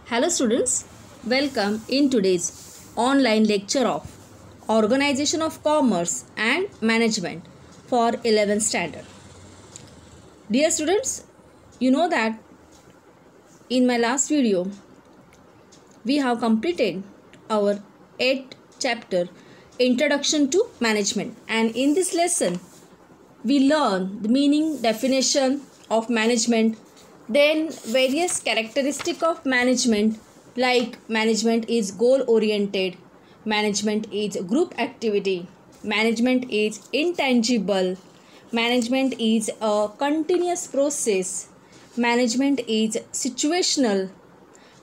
Hello students, welcome in today's online lecture of Organization of Commerce and Management for 11th standard. Dear students, you know that in my last video we have completed our 8th chapter Introduction to Management, and in this lesson we learn the meaning, definition of management, then various characteristics of management like management is goal oriented, management is group activity, management is intangible, management is a continuous process, management is situational,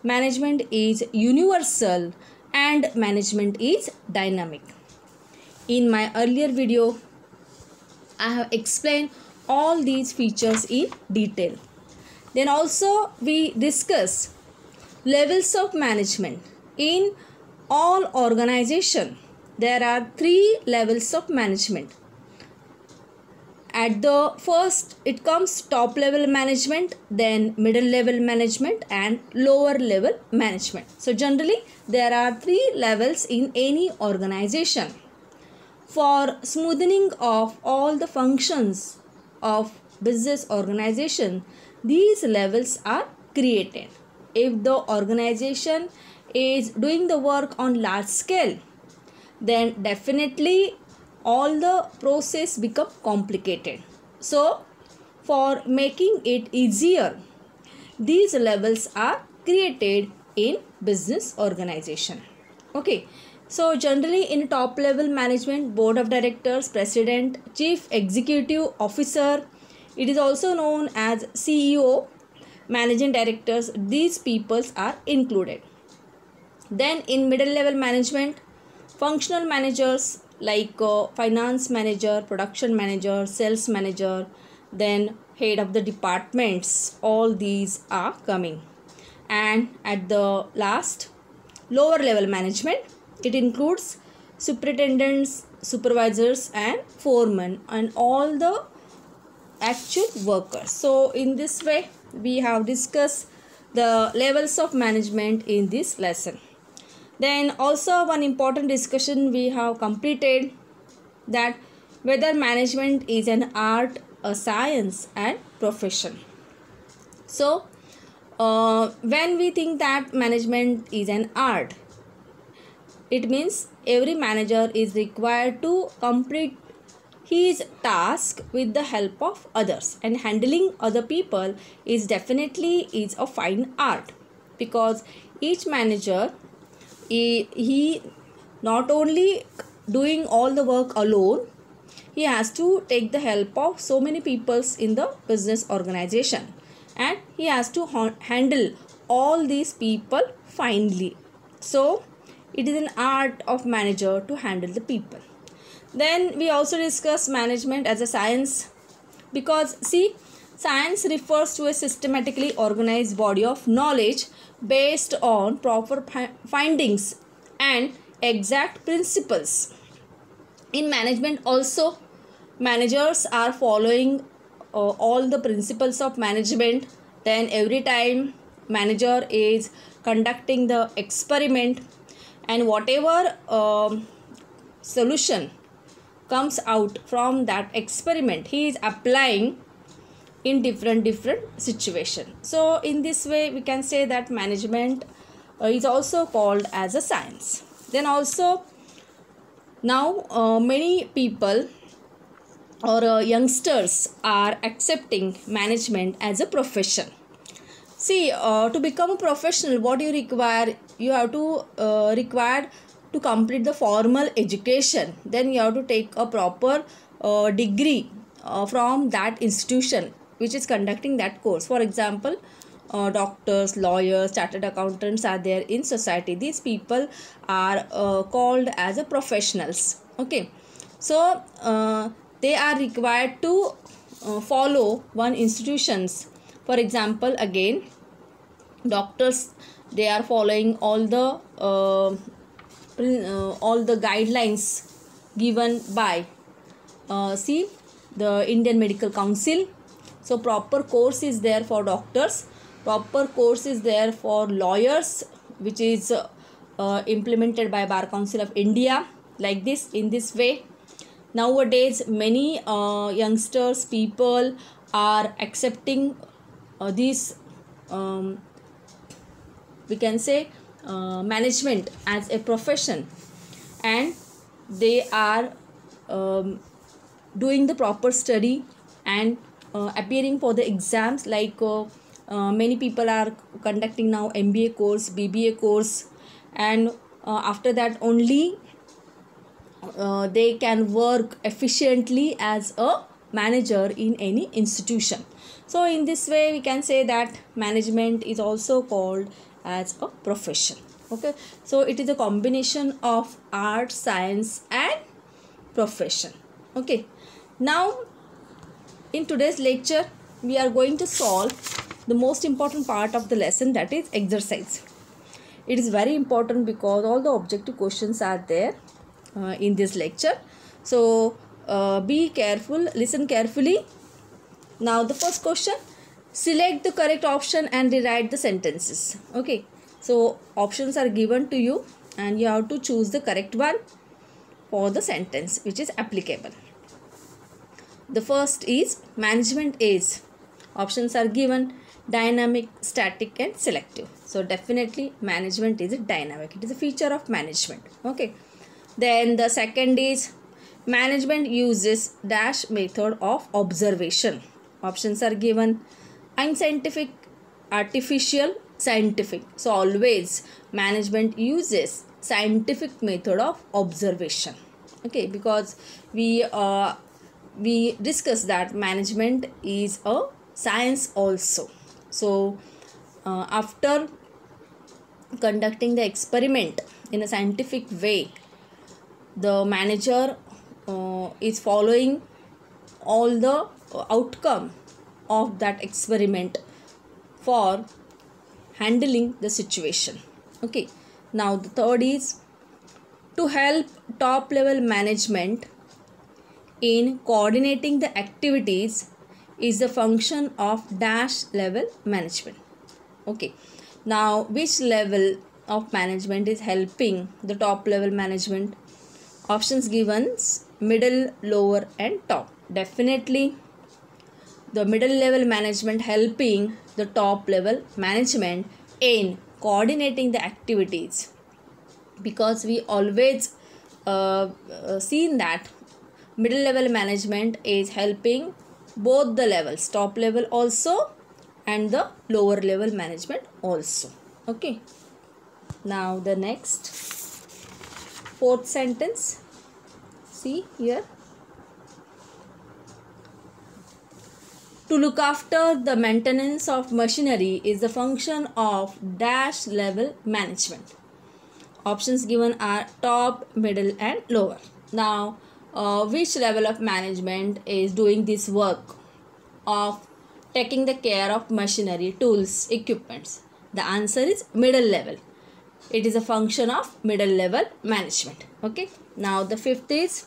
management is universal, and management is dynamic. In my earlier video I have explained all these features in detail. Then also we discuss levels of management. In all organization there are 3 levels of management. At the first it comes top level management, then middle level management and lower level management. So generally there are 3 levels in any organization. For smoothing of all the functions of business organization, these levels are created. If the organization is doing the work on large scale, then definitely all the process become complicated. So for making it easier, these levels are created in business organization. Okay. So generally in top level management, board of directors, president, chief executive officer, it is also known as CEO, managing directors, these peoples are included. Then in middle level management, functional managers like finance manager, production manager, sales manager, then head of the departments, all these are coming. And at the last, lower level management, it includes superintendents, supervisors and foremen and all the actual workers. So in this way we have discussed the levels of management in this lesson. Then also one important discussion we have completed, that whether management is an art, a science and profession. So when we think that management is an art, it means every manager is required to complete his task with the help of others, and handling other people is definitely a fine art, because each manager he not only doing all the work alone, he has to take the help of so many peoples in the business organization, and he has to handle all these people finely. So it is an art of manager to handle the people. Then we also discuss management as a science, because see, science refers to a systematically organized body of knowledge based on proper findings and exact principles. In management also, managers are following all the principles of management. Then every time manager is conducting the experiment, and whatever solution comes out from that experiment, he is applying in different situation. So in this way we can say that management is also called as a science. Then also now many people or youngsters are accepting management as a profession. See, to become a professional, what you require, you have to required to complete the formal education. Then you have to take a proper degree from that institution which is conducting that course. For example, doctors, lawyers, chartered accountants are there in society. These people are called as a professionals. Okay, so they are required to follow one institutions. For example, again, doctors, they are following all the guidelines given by the Indian Medical Council. So proper course is there for doctors. Proper course is there for lawyers, which is implemented by Bar Council of India, like this, in this way. Nowadays many youngsters, people are accepting this we can say management as a profession, and they are doing the proper study and appearing for the exams, like many people are conducting now MBA course, BBA course, and after that only they can work efficiently as a manager in any institution. So in this way we can say that management is also called as a profession. Okay, so it is a combination of art, science and profession. Okay, now in today's lecture we are going to solve the most important part of the lesson, that is exercise. It is very important because all the objective questions are there in this lecture. So be careful, listen carefully. Now the first question, select the correct option and rewrite the sentences. Okay, so options are given to you and you have to choose the correct one for the sentence which is applicable. The first is management is, options are given dynamic, static and selective. So definitely management is a dynamic, it is a feature of management. Okay, then the second is management uses dash method of observation. Options are given unscientific, artificial, scientific. So always management uses scientific method of observation. Okay, because we discussed that management is a science also. So after conducting the experiment in a scientific way, the manager is following all the outcome of that experiment for handling the situation. Okay, now the third is to help top level management in coordinating the activities is the function of dash level management. Okay, now which level of management is helping the top level management? Options given middle, lower and top. Definitely the middle level management helping the top level management in coordinating the activities, because we always seen that middle level management is helping both the levels, top level also and the lower level management also. Okay, now the next fourth sentence, see here, to look after the maintenance of machinery is the function of dash level management. Options given are top, middle and lower. Now which level of management is doing this work of taking the care of machinery, tools, equipments? The answer is middle level. It is a function of middle level management. Okay, now the fifth is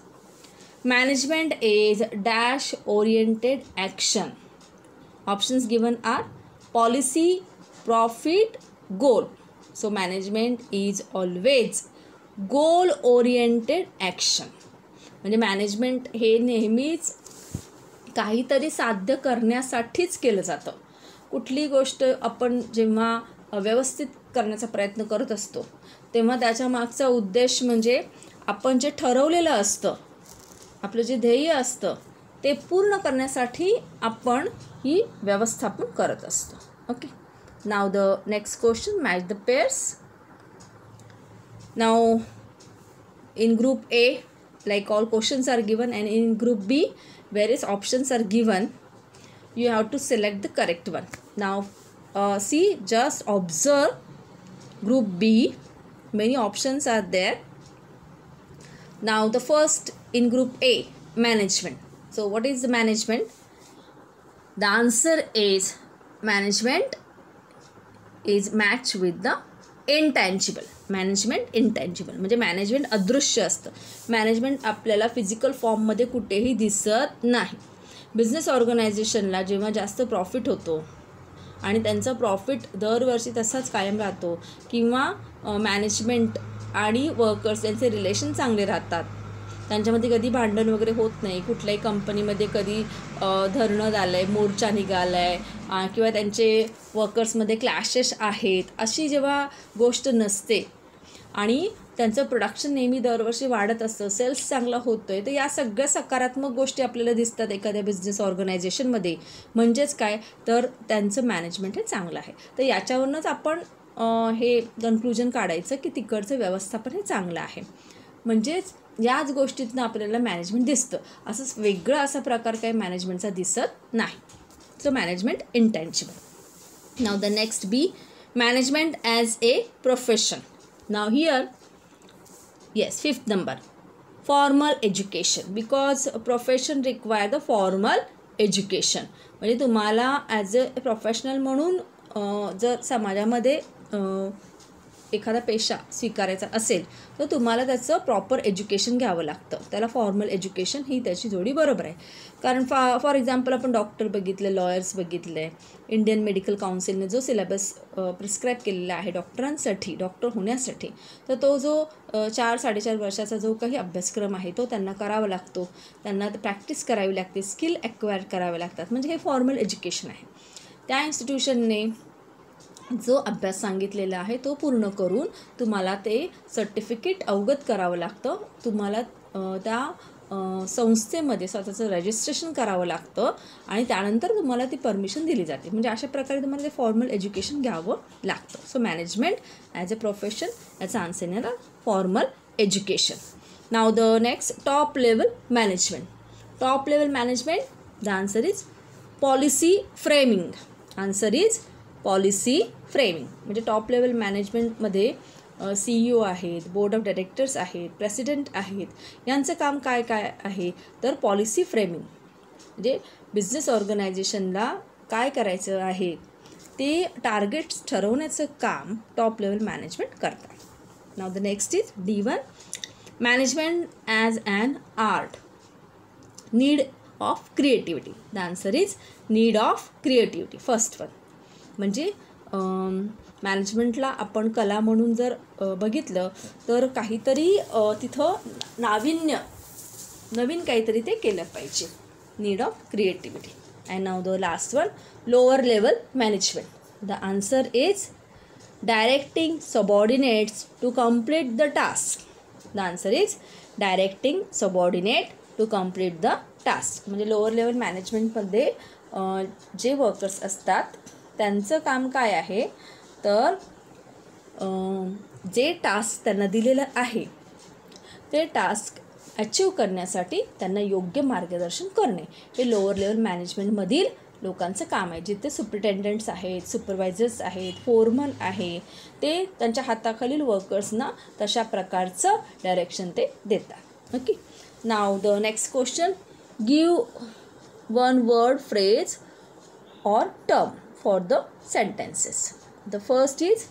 management is dash oriented action. Options given are policy, profit, goal. So management is always goal oriented action. म्हणजे management हे नेहमीच काहीतरी साध्य करण्यासाठीच केलं जातं. कुठली गोष्ट आपण जेव्हा व्यवस्थित करण्याचा प्रयत्न करत असतो तेव्हा त्याच्या मागचा उद्देश म्हणजे आपण जे ठरवलेलं असतं, आपलं जे ध्येय असतं ते पूर्ण करण्यासाठी आपण ही व्यवस्थापन करत असतो. Okay, now the next question, match the pairs. Now in group A, like all questions are given, and in group B various options are given, you have to select the correct one. Now see, just observe group B, many options are there. Now the first in group A, management. So what is the management? The answer is management is matched with the intangible. Management intangible म्हणजे management अदृश्य असतं. Management आपल्याला physical फॉर्ममध्ये कुठेही दिसत नाही. Business ऑर्गनायझेशनला जेव्हा जास्त प्रॉफिट होतो, आणि त्यांचा प्रॉफिट दरवर्षी तसाच कायम राहतो, किंवा मॅनेजमेंट आणि वर्कर्स यांचे रिलेशन चांगले राहतात, त्यांच्यामध्ये कधी भांडण वगैरे होत नाही, कुठल्याही कंपनीमध्ये कधी धरणं झालं आहे, मोर्चा निघाला आहे, किंवा त्यांचे वर्कर्समध्ये क्लॅशेस आहेत, अशी जेव्हा गोष्ट नसते आणि त्यांचं प्रोडक्शन नेहमी दरवर्षी वाढत असतं, सेल्स चांगला होतो आहे, तर या सगळ्या सकारात्मक गोष्टी आपल्याला दिसतात एखाद्या बिझनेस ऑर्गनायझेशनमध्ये. म्हणजेच काय, तर त्यांचं मॅनेजमेंट हे चांगलं आहे. तर याच्यावरूनच आपण हे कन्क्लुजन काढायचं की तिकडचं व्यवस्थापन हे चांगलं आहे. म्हणजेच याच गोष्टीतनं आपल्याला मॅनेजमेंट दिसतं, असंच वेगळं असा प्रकार काही मॅनेजमेंटचा दिसत नाही. So management intangible. Now the next B, management as a profession. Now here yes, 5th number, formal education, because profession require the formal education. म्हणजे तुम्हाला ॲज अ प्रोफेशनल म्हणून जर समाजामध्ये एखादा पेशा स्वीकारायचा असेल तर तुम्हाला त्याचं प्रॉपर एज्युकेशन घ्यावं लागतं, त्याला फॉर्मल एज्युकेशन ही त्याची जोडी बरोबर आहे. कारण फॉर एक्झाम्पल आपण डॉक्टर बघितले, लॉयर्स बघितले, इंडियन मेडिकल काउन्सिलने जो सिलेबस प्रिस्क्राईब केलेला आहे डॉक्टरांसाठी, डॉक्टर होण्यासाठी, तर तो जो 4-4.5 वर्षाचा जो काही अभ्यासक्रम आहे तो त्यांना करावा लागतो, त्यांना प्रॅक्टिस करावी लागते, स्किल ॲक्वायर करावे लागतात, म्हणजे हे फॉर्मल एज्युकेशन आहे. त्या इन्स्टिट्यूशनने जो अभ्यास सांगितलेला आहे तो पूर्ण करून तुम्हाला ते सर्टिफिकेट अवगत करावं लागतं, तुम्हाला त्या संस्थेमध्ये स्वतःचं रजिस्ट्रेशन करावं लागतं आणि त्यानंतर तुम्हाला ती परमिशन दिली जाते. म्हणजे अशा प्रकारे तुम्हाला ते फॉर्मल एज्युकेशन घ्यावं लागतं. सो मॅनेजमेंट ॲज अ प्रोफेशन, याचा आन्सर येणार formal education. Now the next, top level management. Top level management, the answer is policy framing. Answer is policy framing. म्हणजे टॉप लेवल मॅनेजमेंटमध्ये CEO आहेत, बोर्ड ऑफ डायरेक्टर्स आहेत, president आहेत, यांचं काम काय काय आहे तर पॉलिसी फ्रेमिंग. म्हणजे बिझनेस ऑर्गनायझेशनला काय करायचं आहे ते टार्गेट्स ठरवण्याचं काम टॉप लेवल मॅनेजमेंट करतात. Now the next is D1, management as an art, need of creativity. The answer is need of creativity. First one म्हणजे मॅनेजमेंटला आपण कला म्हणून जर बघितलं तर काहीतरी तिथं नवीन काहीतरी ते केलं पाहिजे. Need of creativity. And now the last one, lower level management. The answer is directing subordinates to complete the task. The answer is directing subordinate to complete the task. म्हणजे लोअर लेवल मॅनेजमेंटमध्ये जे workers असतात त्यांचं काम काय आहे तर जे task त्यांना दिलेलं आहे ते टास्क अचीव करण्यासाठी त्यांना योग्य मार्गदर्शन करणे हे लोअर लेवल मॅनेजमेंटमधील लोकांचं काम आहे. जिथे सुपरिटेंडंट्स आहेत, सुपरवायझर्स आहेत, फोरमन आहे, ते त्यांच्या हाताखालील वर्कर्सना तशा प्रकारचं डायरेक्शन ते देतात. Okay. Now the next question, give one word, phrase or term for the sentences. The first is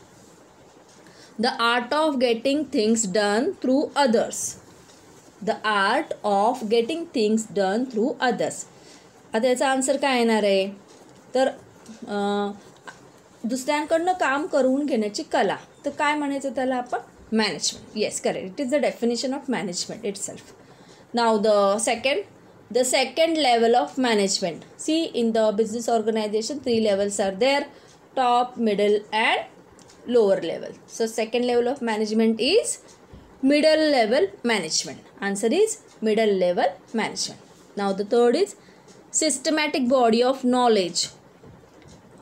the art of getting things done through others. The art of getting things done through others. आता याचा answer काय येणार आहे तर दुसऱ्यांकडनं काम करून घेण्याची कला. तर काय म्हणायचं त्याला आपण? Management. Yes, correct. It is the definition of management it self. Now the second level of management. See, in the business organization 3 levels are there: top, middle and lower level. So second level of management is middle level management. Answer is middle level management. Now the third is systematic body of knowledge.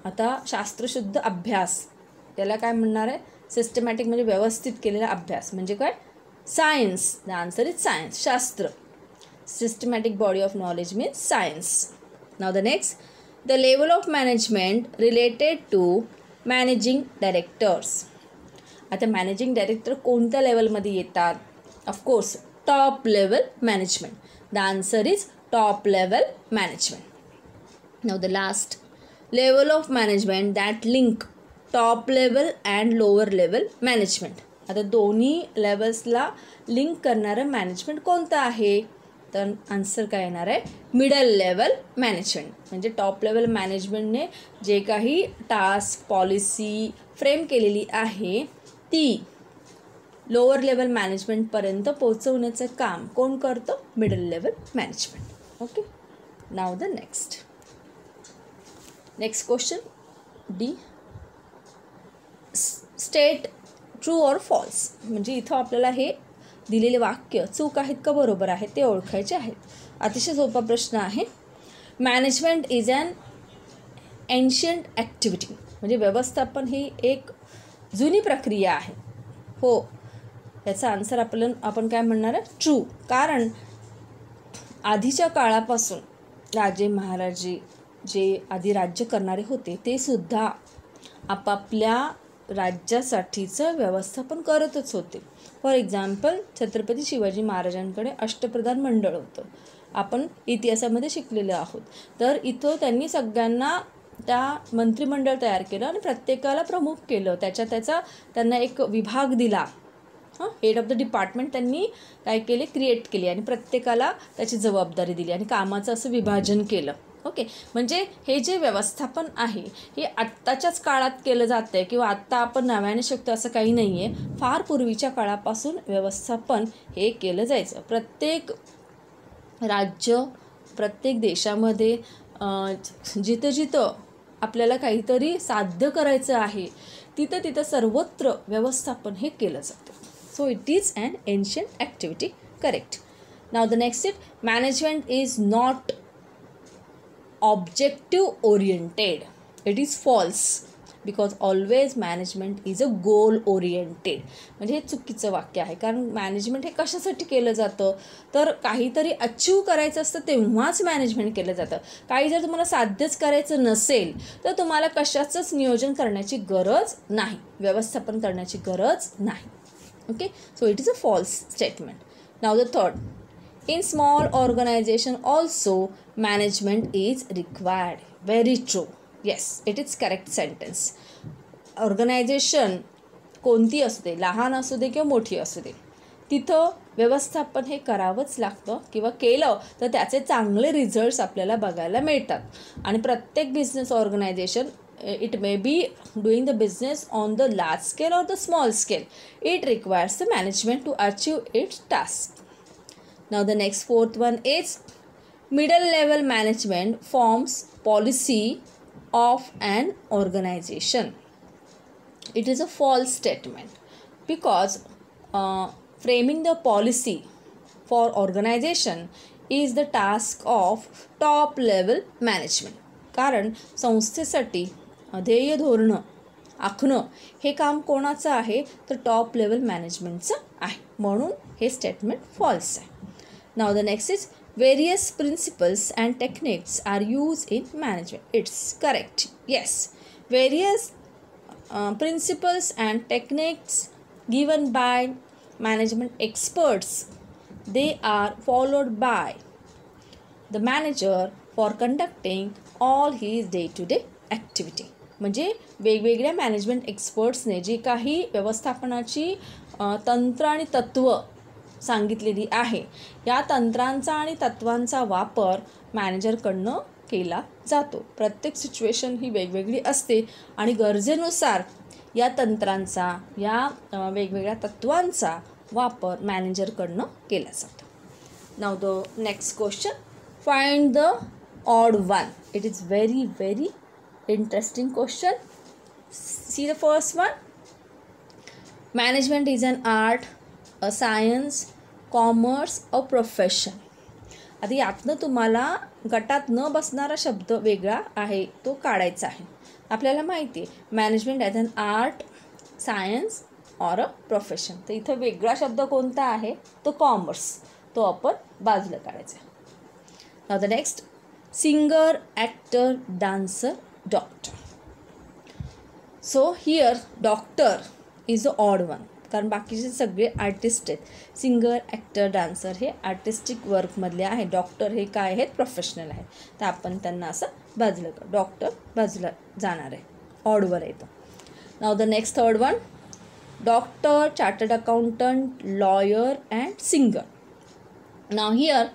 आता शास्त्रशुद्ध अभ्यास त्याला काय म्हणणार आहे? Systematic म्हणजे व्यवस्थित केलेला अभ्यास. म्हणजे काय? Science. The answer is science, शास्त्र. Systematic body of knowledge means science. Now the next, the level of management related to managing directors. आता मॅनेजिंग डायरेक्टर कोणत्या लेवलमध्ये येतात? Of course top level management. The answer is top level management. Now the last, level of management that link top level and lower level management. आता दोन्ही लेवल्सला link करणारं management कोणतं आहे तर answer काय येणार आहे, मिडल लेवल मॅनेजमेंट. म्हणजे टॉप लेवल मॅनेजमेंटने जे काही टास्क पॉलिसी फ्रेम केलेली आहे ती लोअर लेवल मॅनेजमेंटपर्यंत पोहोचवण्याचं काम कोण करतं, middle level management. Okay, now the next question D. State true or false. म्हणजे इथं आपल्याला हे दिलेले वाक्य चूक आहेत का बरोबर आहेत ते ओळखायचे आहेत. अतिशय सोपा प्रश्न आहे. Management is an ancient activity. म्हणजे व्यवस्थापन ही एक जुनी प्रक्रिया आहे. हो, याचा आन्सर आपण काय म्हणणार आहे, ट्रू. कारण आधीच्या काळापासून राजे महाराजे जे आधी राज्य करणारे होते ते सुद्धा आपापल्या राज्यासाठीचं व्यवस्थापन करतच होते. फॉर एक्झाम्पल छत्रपती शिवाजी महाराजांकडे अष्टप्रधान मंडळ होतं. आपण इतिहासामध्ये शिकलेलो आहोत. तर इथं त्यांनी सगळ्यांना त्या मंत्रिमंडळ तयार केलं आणि प्रत्येकाला प्रमुख केलं. त्यांना एक विभाग दिला. हेड ऑफ द डिपार्टमेंट त्यांनी काय केले, क्रिएट केली आणि प्रत्येकाला त्याची जबाबदारी दिली आणि कामाचं असं विभाजन केलं. ओके, म्हणजे हे जे व्यवस्थापन आहे हे आत्ताच्याच काळात केलं जातं आहे किंवा आत्ता आपण नव्याने शिकतो असं काही नाही आहे. फार पूर्वीच्या काळापासून व्यवस्थापन हे केलं जायचं. प्रत्येक राज्य, प्रत्येक देशामध्ये जिथं आपल्याला काहीतरी साध्य करायचं आहे तिथं सर्वत्र व्यवस्थापन हे केलं जातं. So it is an ancient activity. Correct. Now the next it. Management is not objective oriented. It is false because always management is a goal oriented. म्हणजे हे चुकीचं वाक्य आहे. कारण मॅनेजमेंट हे कशासाठी केलं जातं, तर काहीतरी अचीव करायचं असतं तेव्हाच मॅनेजमेंट केलं जातं. काही जर तुम्हाला साध्यच करायचं नसेल तर तुम्हाला कशाचंच नियोजन करण्याची गरज नाही, व्यवस्थापन करण्याची गरज नाही. Okay, so it is a false statement. Now the third. In small organization also management is required. Very true. Yes, it is correct sentence. Organization कोणती असू दे, लहान असू दे किंवा मोठी असू दे, तिथं व्यवस्थापन हे करावंच लागतं किंवा केलं तर त्याचे चांगले रिझल्ट्स आपल्याला बघायला मिळतात. आणि प्रत्येक business organization, it may be doing the business on the large scale or the small scale, it requires the management to achieve its task. Now the next fourth one is middle level management forms policy of an organization. It is a false statement because framing the policy for organization is the task of top level management. कारण संस्थेसाठी ध्येय धोरण आखणं हे काम कोणाचं आहे, तर top level मॅनेजमेंटचं आहे. म्हणून हे स्टेटमेंट फॉल्स आहे. Now the next is various principles and techniques are used in management. It's correct. Yes, various principles and techniques given by management experts, they are followed by the manager for conducting all his day-to-day activity. म्हणजे वेगवेगळ्या management एक्सपर्ट्सने जी काही व्यवस्थापनाची तंत्र आणि तत्त्व सांगितलेली आहे, या तंत्रांचा आणि तत्वांचा वापर मॅनेजरकडनं केला जातो. प्रत्येक सिच्युएशन ही वेगवेगळी असते आणि गरजेनुसार या तंत्रांचा, या वेगवेगळ्या तत्वांचा वापर मॅनेजरकडनं केला जातो. Now the next question. Find the odd one. It is very very interesting question. See the first one. Management is an art, a science, commerce, a profession. आता यातनं तुम्हाला गटात न बसणारा शब्द वेगळा आहे तो काढायचा आहे. आपल्याला माहिती आहे management as an art, science or a profession. तर इथं वेगळा शब्द कोणता आहे, तो कॉमर्स. तो आपण बाजूला काढायचा. नाव the next. Singer, actor, dancer, doctor. So here doctor is a odd one कारण बाकीचे सगळे आर्टिस्ट आहेत. सिंगर, ॲक्टर, डान्सर हे आर्टिस्टिक वर्कमधले आहे. डॉक्टर हे काय आहेत, प्रोफेशनल आहेत. तर आपण त्यांना असं बाजूला डॉक्टर बाजूला जाणार आहे, ऑडवर येतं. Now the next third one. Doctor, chartered accountant, lawyer and singer. Now here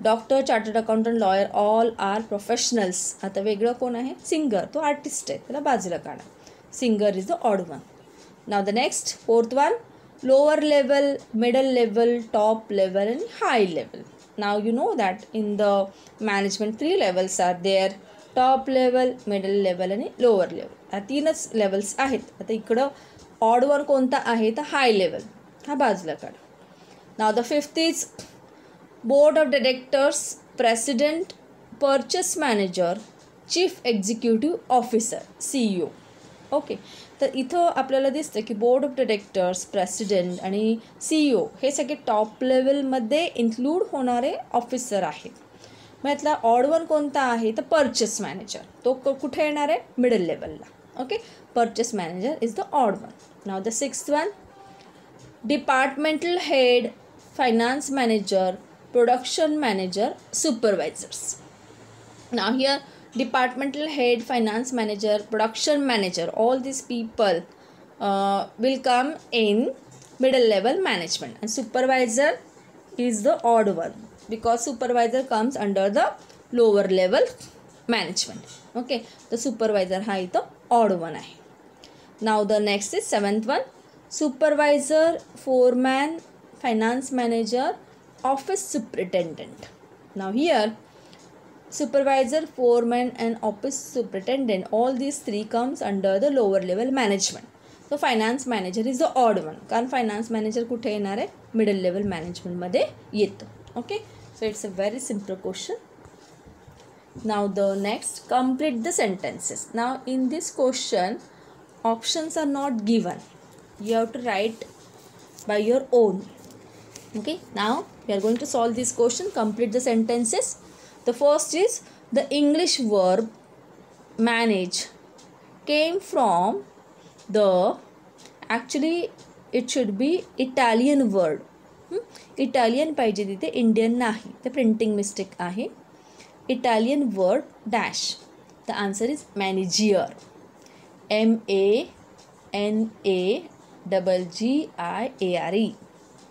doctor, chartered accountant, lawyer all are professionals. आता वेगळं कोण आहे? सिंगर, तो आर्टिस्ट आहे, त्याला बाजूला काढा. Singer is the odd one. Now the next fourth one, lower level, middle level, top level आणि high level. Now you know that in the management 3 levels are there. Top level, middle level आणि lower level, ह्या 3च levels आहेत. आता इकडं odd one कोणता आहे? तर हाय लेवल, हा बाजूला काढा. नाव the fifth is board of directors, president, purchase manager, chief executive officer, CEO. Okay, तर इथं आपल्याला दिसतं की बोर्ड ऑफ डायरेक्टर्स, प्रेसिडेंट आणि CEO हे सगळे टॉप लेवलमध्ये इन्क्लूड होणारे ऑफिसर आहेत. मग यातला ऑड वन कोणता आहे? तर परचेस मॅनेजर, तो कुठे येणार आहे? मिडल लेवलला. Okay, purchase manager is the odd one. Now the sixth one, departmental head, finance manager, production manager, supervisors. Now here departmental head, finance manager, production manager, all these people will come in middle level management, and supervisor is the odd one because supervisor comes under the lower level management. Okay, the supervisor ha ito odd one आहे. Now the next is seventh one, supervisor, foreman, finance manager, office superintendent. Now here supervisor, foreman and office superintendent, all these three comes under the lower level management. So finance manager is the odd one कारण finance manager कुठे येणार आहे? middle level management मध्ये येतो. Okay, so it's a very simple question. Now the next, complete the sentences. Now in this question options are not given, you have to write by your own. Okay, now we are going to solve this question. Complete the sentences. The first is the English verb manage came from the, actually it should be Italian word. Italian पाहिजे तिथे, Indian नाही, ते printing mistake आहे. Italian word dash. The answer is manager. MANAGGIARE,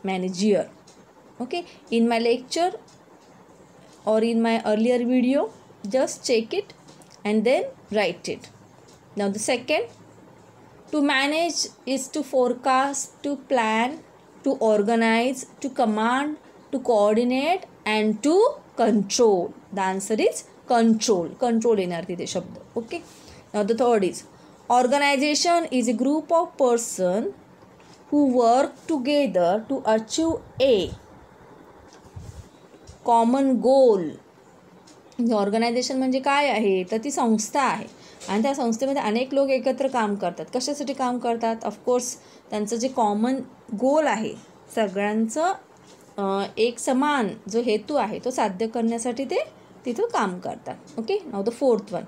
manager. Okay, in my lecture or in my earlier video, just check it and then write it. Now the second, to manage is to forecast, to plan, to organize, to command, to coordinate and to control. The answer is control. Control येणार तिथे शब्द. Okay, now the third is organization is a group of person who work together to achieve a common goal. Organization म्हणजे काय आहे? तर ती संस्था आहे आणि त्या संस्थेमध्ये अनेक लोक एकत्र काम करतात. कशासाठी काम करतात? ऑफकोर्स त्यांचं जे कॉमन गोल आहे, सगळ्यांचं एक समान जो हेतू आहे तो साध्य करण्यासाठी ते तिथं काम करतात. Okay, now the fourth one,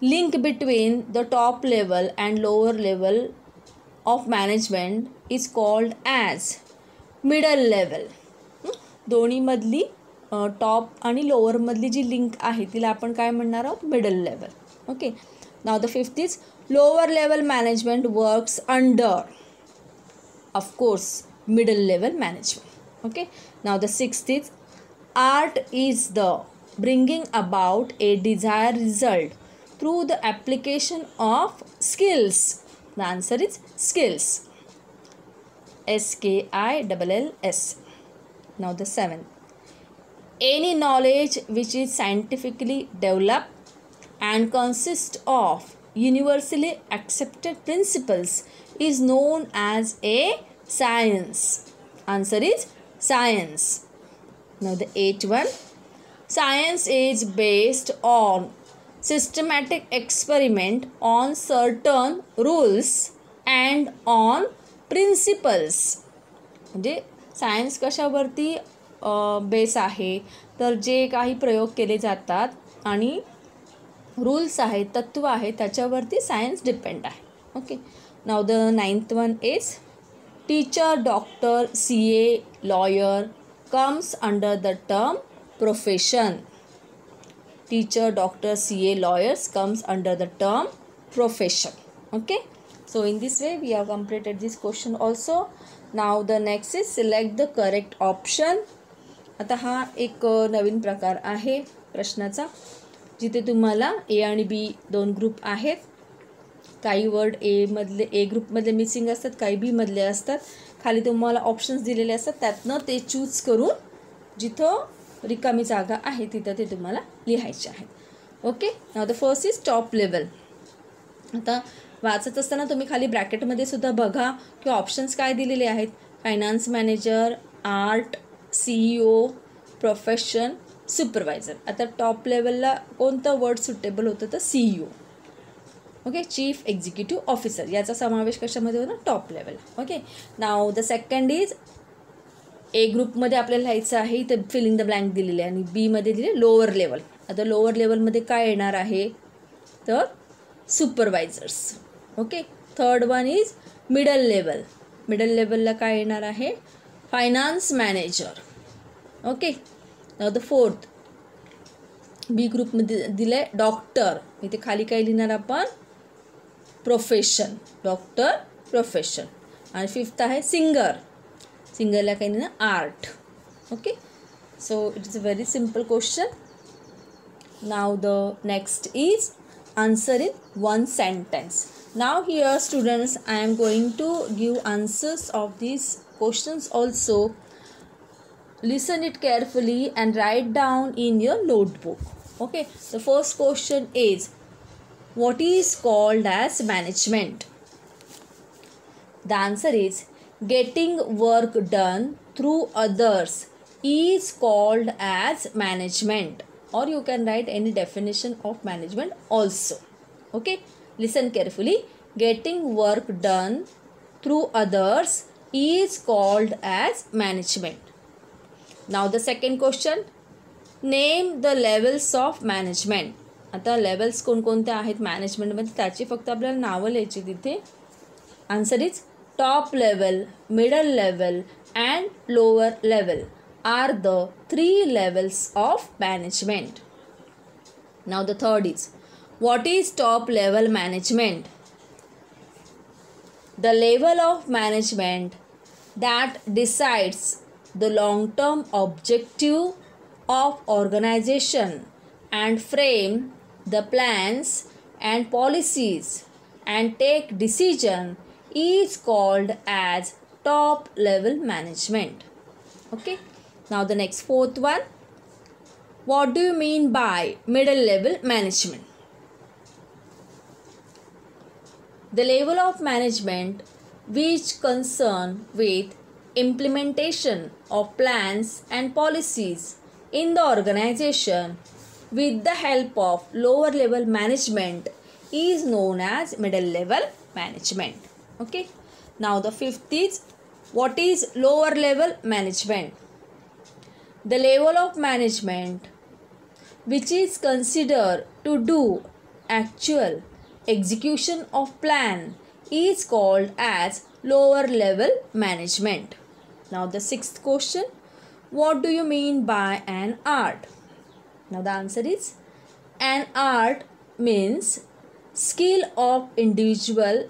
link between the top level and lower level of management is called as middle level. दोन्हीमधली टॉप आणि लोअरमधली जी लिंक आहे तिला आपण काय म्हणणार आहोत? Middle level. Okay, now the fifth is lower level management works under, of course, middle level management. Okay, now the sixth is art is the bringing about a desire result through the application of skills. The answer is skills, SKILLS. Now the seventh, any knowledge which is scientifically developed and consists of universally accepted principles is known as a science. Answer is science. Now the eighth one, science is based on systematic experiment on certain rules and on principles. म्हणजे science कशावरती base आहे? तर जे काही प्रयोग केले जातात आणि rules आहेत, तत्व आहेत, त्याच्यावरती सायन्स डिपेंड आहे. Okay, now the ninth one is teacher, doctor, CA, lawyer comes under the term profession. Teacher, doctor, CA, lawyers comes under the term profession. Okay, so in this way we have completed this question also. Now the next is select the correct option. आता हा एक नवीन प्रकार आहे प्रश्नाचा, जिथे तुम्हाला ए आणि B दोन ग्रुप आहेत. काही वर्ड ए ग्रुपमधले मिसिंग असतात, काही बी मधले असतात. खाली तुम्हाला ऑप्शन्स दिलेले असतात, त्यातनं ते चूज करून जिथं रिकामी जागा आहे तिथं ते तुम्हाला लिहायचे आहेत. Okay, now the first is top level. आता वाचत असताना तुम्ही खाली ब्रॅकेटमध्ये सुद्धा बघा की ऑप्शन्स काय दिलेले आहेत. Finance manager, art, CEO, profession, supervisor. आता टॉप लेवलला कोणतं वर्ड सुटेबल होतं तर CEO. Okay, chief executive officer याचा समावेश कशामध्ये होता, top level. Okay, now the second is a ग्रुपमध्ये आपल्याला लिहायचं आहे, इथे फिलिंग द ब्लँक दिलेले आहे, आणि बीमध्ये दिले लोअर लेवल. आता लोअर लेवलमध्ये काय येणार आहे तर supervisors. Okay, third one is middle level. Middle लेवलला काय येणार आहे, finance manager. Okay, now the fourth B ग्रुपमध्ये दिलं आहे डॉक्टर. इथे खाली काय लिहिणार आपण, प्रोफेशन, डॉक्टर प्रोफेशन. आणि फिफ्थ आहे सिंगर. सिंगरला काय लिहिणार, art. Okay, so it is a very simple question. Now the next is answer in one sentence. Now here students, I am going to give answers of these questions also. Listen it carefully and write down in your notebook. Okay, the first question is, what is called as management? The answer is, getting work done through others is called as management. Or you can write any definition of management also. Okay, listen carefully. Getting work done through others is called as management. Now the second question, name the levels of management. आता levels कोणकोणते आहेत मॅनेजमेंटमध्ये त्याची फक्त आपल्याला नावं लिहायची तिथे. Answer is top level, middle level and lower level are the three levels of management. Now the third is, what is top level management? The level of management that decides the long term objective of organization and frame the plans and policies and take decision is called as top level management. Okay, now the next fourth one, what do you mean by middle level management? The level of management which concern with implementation of plans and policies in the organization with the help of lower level management is known as middle level management. Okay, now the fifth is, what is lower level management? The level of management which is considered to do actual execution of plan is called as lower level management. Now the sixth question, what do you mean by an art? Now the answer is, an art means skill of individual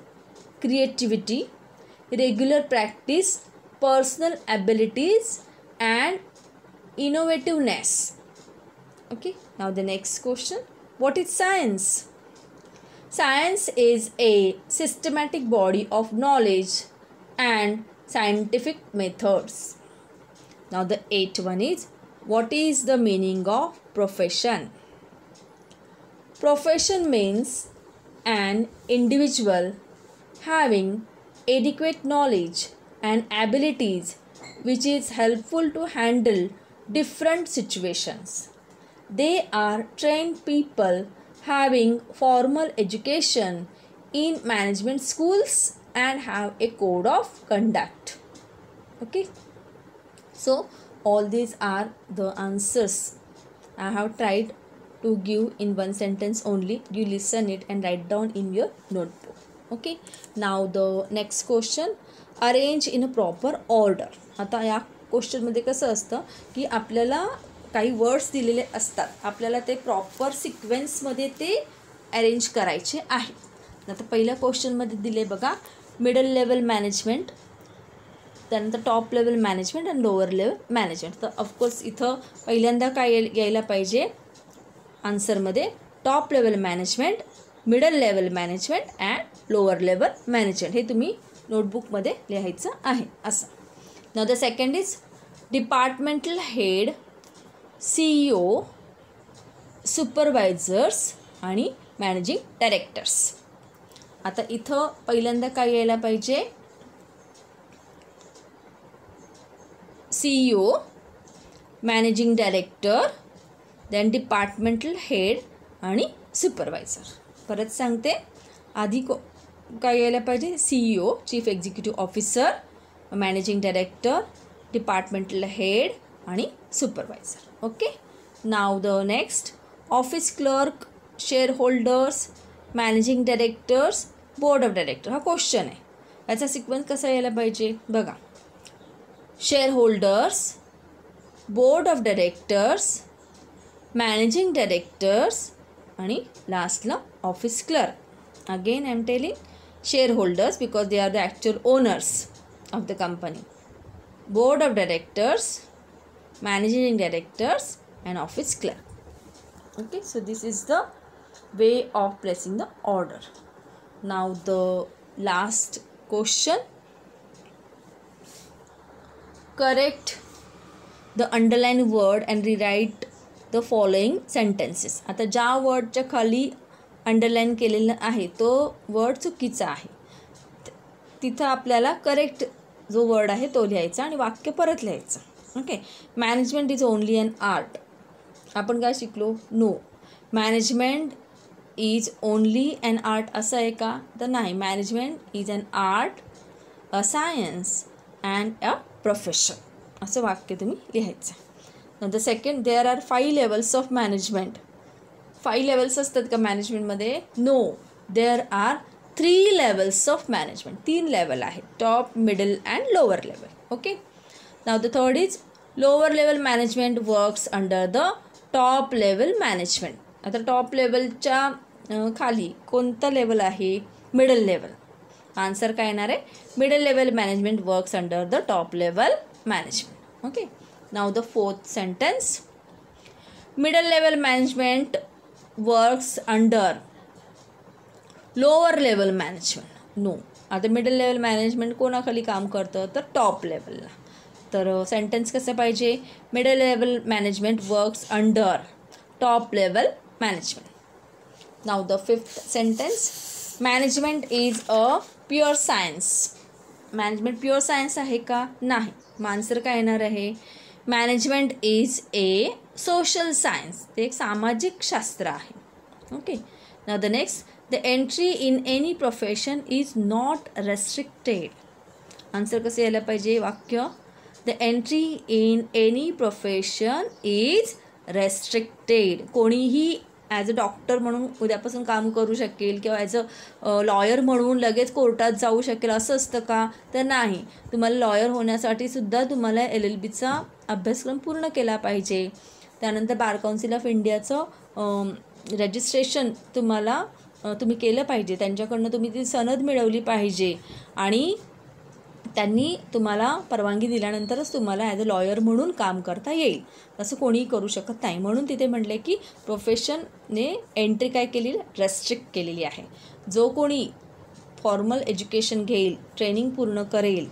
creativity, regular practice, personal abilities and innovativeness. Okay, now the next question, what is science? Science is a systematic body of knowledge and scientific methods. Now the eighth one is, what is the meaning of profession? Profession means an individual having adequate knowledge and abilities which is helpful to handle different situations. They are trained people having formal education in management schools and have a code of conduct. Okay, so all these are the answers I have tried to give in one sentence only. You listen it and write down in your notebook. Okay, now the next question, arrange in a proper order. आता या क्वेश्चनमध्ये कसं असतं की आपल्याला काही words दिलेले असतात, आपल्याला ते प्रॉपर सिक्वेन्समध्ये ते अरेंज करायचे आहेत. आता पहिल्या क्वेश्चनमध्ये दिले बघा, मिडल लेवल मॅनेजमेंट. त्यानंतर टॉप लेवल मॅनेजमेंट आणि लोअर लेवल मॅनेजमेंट. तर ऑफकोर्स इथं पहिल्यांदा काय यायला पाहिजे आन्सरमध्ये, top level management, middle level management and lower level management. हे तुम्ही नोटबुकमध्ये लिहायचं आहे असं. Now the second is departmental head, CEO, supervisors आणि मॅनेजिंग डायरेक्टर्स. आता इथं पहिल्यांदा काय यायला पाहिजे, CEO, managing director, then departmental head आणि सुपरवायझर. परत सांगते, आधी काय यायला पाहिजे, CEO chief executive officer, managing director, departmental head आणि supervisor. Okay. Now the next, office clerk, shareholders, managing directors, board of director. हा क्वेश्चन आहे, याचा सिक्वेन्स कसा यायला पाहिजे बघा. Shareholders, board of directors, managing directors आणि लास्टला office clerk. Again I am telling, shareholders because they are the actual owners of the company, board of directors, managing directors and office clerk. Okay, so this is the way of placing the order. Now the last question, correct the underlined word and rewrite the following sentences. आता ज्या वर्डच्या खाली underline केलेलं आहे तो word चुकीचा आहे, तिथं आपल्याला करेक्ट जो वर्ड आहे तो लिहायचा आणि वाक्य परत लिहायचं. Okay. Management is only an art. आपण काय शिकलो, no. Management is only an art असं आहे का, तर नाही. Management is an art, a science and a profession, असं वाक्य तुम्ही लिहायचं. The second, there are 5 levels of management. 5 levels असतात का मॅनेजमेंटमध्ये, no. There are 3 levels of management. 3 level आहेत, top, middle and lower level. Okay. Now the third is lower level management works under the top level management. आता top लेवलच्या खाली कोणतं level आहे, middle level. Answer काय येणार आहे, middle level management works under the top level management. Okay. Now the fourth sentence, middle level management works under lower level management. No. आता middle level management कोणाखाली काम करतं, तर टॉप लेवलला. तर सेंटेन्स कसं पाहिजे, middle level management works under top level management. Now the fifth sentence, management is a pure science. Management pure science आहे का, नाही. आन्सर काय येणार आहे, management is a social science. ते एक सामाजिक शास्त्र आहे. Okay. Now the next, the entry in any profession is not restricted. Answer कसं यायला पाहिजे वाक्य, the entry in any profession is restricted. कोणीही ॲज अ डॉक्टर म्हणून उद्यापासून काम करू शकेल किंवा ॲज अ लॉयर म्हणून लगेच कोर्टात जाऊ शकेल असं असतं का, तर नाही. तुम्हाला लॉयर होण्यासाठी सुद्धा तुम्हाला LLBचा अभ्यासक्रम पूर्ण केला पाहिजे. त्यानंतर बार काउन्सिल ऑफ इंडियाचं रजिस्ट्रेशन तुम्ही केलं पाहिजे, त्यांच्याकडनं तुम्ही ती सनद मिळवली पाहिजे आणि त्यांनी तुम्हाला परवानगी दिल्यानंतरच तुम्हाला ॲज अ लॉयर म्हणून काम करता येईल. असं कोणीही करू शकत नाही. म्हणून तिथे म्हटले की प्रोफेशनने एंट्री काय केलेली, रेस्ट्रिक्ट केलेली आहे. जो कोणी फॉर्मल एज्युकेशन घेईल, ट्रेनिंग पूर्ण करेल,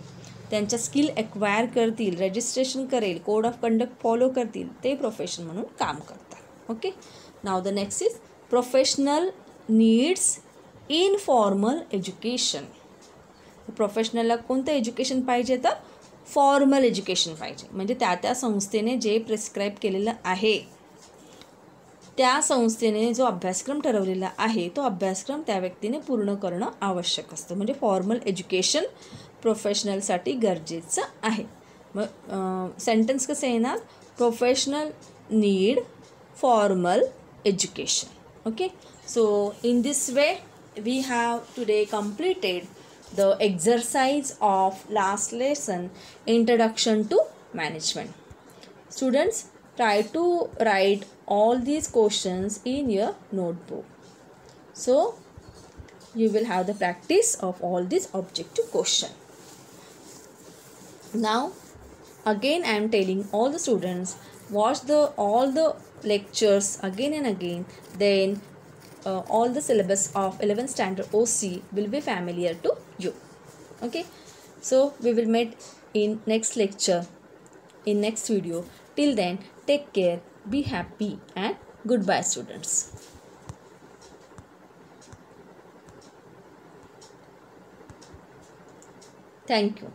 त्यांच्या स्किल एक्वायर करतील, रजिस्ट्रेशन करेल, कोड ऑफ कंडक्ट फॉलो करतील, ते प्रोफेशन म्हणून काम करतात. Okay. Now the next is professional needs informal education. प्रोफेशनलला कोणतं एज्युकेशन पाहिजे, तर फॉर्मल एज्युकेशन पाहिजे. म्हणजे त्या संस्थेने जे प्रिस्क्राईब केलेलं आहे, त्या संस्थेने जो अभ्यासक्रम ठरवलेला आहे तो अभ्यासक्रम त्या व्यक्तीने पूर्ण करणं आवश्यक असतं. म्हणजे फॉर्मल एज्युकेशन प्रोफेशनलसाठी गरजेचं आहे. मग सेंटेन्स कसं येणार, professional need formal education. Okay. So in this way we have today completed the exercise of last lesson, introduction to management. Students, try to write all these questions in your notebook, so you will have the practice of all these objective questions. Now again I am telling all the students, watch the all the lectures again and again, then all the syllabus of 11th standard OC will be familiar to you. Okay, so we will meet in next lecture, in next video. Till then, take care, be happy, and goodbye students. Thank you.